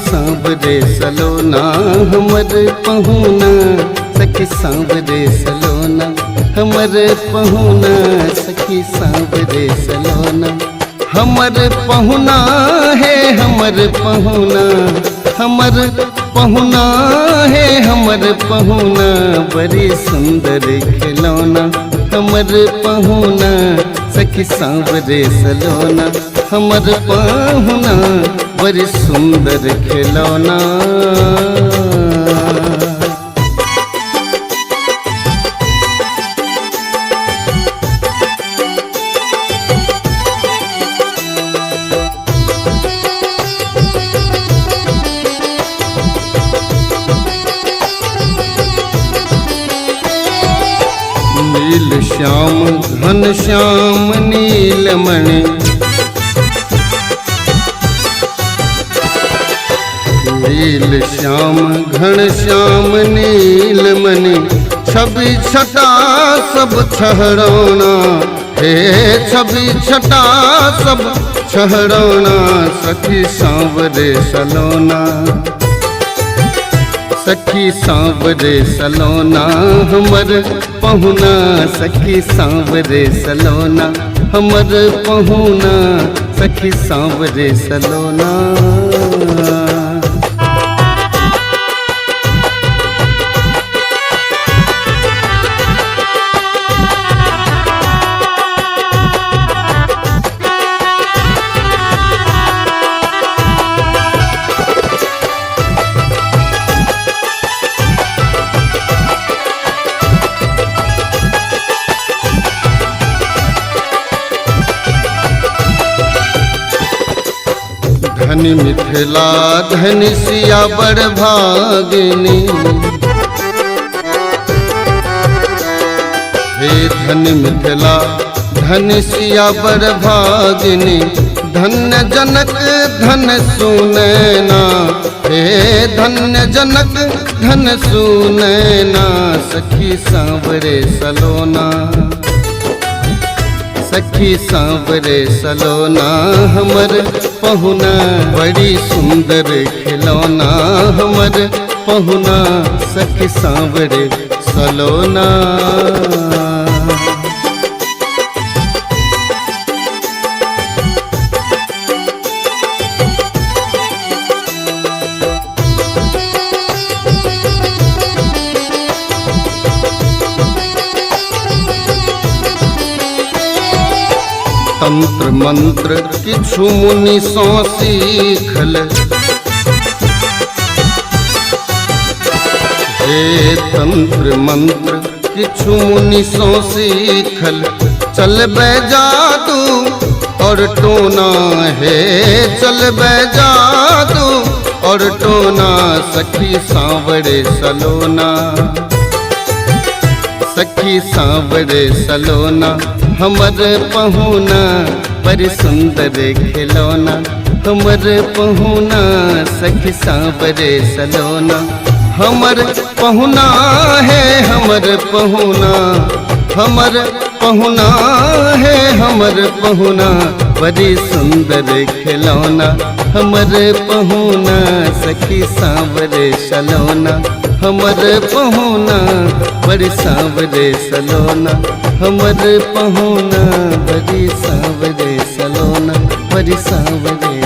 सांवरे सलोना हमर पहुना, सखी सांवरे सलोना हमर पहुना, सखी सांवरे सलोना। हमर पहुना है हमर पहुना, हमर पहुना है हमर पहुना, बड़ी सुंदर खिलौना हमर पहुना, सखी सांवरे सलोना हमर पहुना, बड़ी सुंदर खिलौना। नील श्याम घन श्याम नीलमणि, नील श्याम घन श्याम नीलमणि, छवि छटा सब छहरौना, हे छवि छटा सब छहरौना, सखी सांवरे सलोना, सखी सांवरे सलोना हमर पहुना, सखी सांवरे सलोना हमर पहुना, सखी सांवरे सलोना। धनी मिथिला धनी सिया बड़ भागिनी, हे धनी मिथिला धनी सिया बड़ भागिनी, धन्य जनक धन सुनैना, हे धन्य जनक धन सुनैना, सखी सांवरे सलोना, सखी सांवरे सलोना हमर पहुना, बड़ी सुंदर खिलौना हमर पहुना, सखी सांवरे सलोना। तंत्र मंत्र किछु मुनि सो सीखल, हे तंत्र मंत्र किछु मुनि सो सीखल, चलबे जादू और टोना, हे चलबे जादू और टोना, सखी सांवरे सलोना, सखी सांवरे सलोना हमर पहुना, बड़ी सुंदर खिलौना हमर पहुना, सखी सांवरे सलोना। हमर पहुना है हमर पहुना, हमर पहुना है हमर पहुना, बड़ी सुंदर खिलौना हमर पहुना, सखी सांवरे सलोना हमर पहुना, बड़ी सांवरे सलोना हमर पहुना, बड़ी सांवरे सलोना, बड़ी सांवरे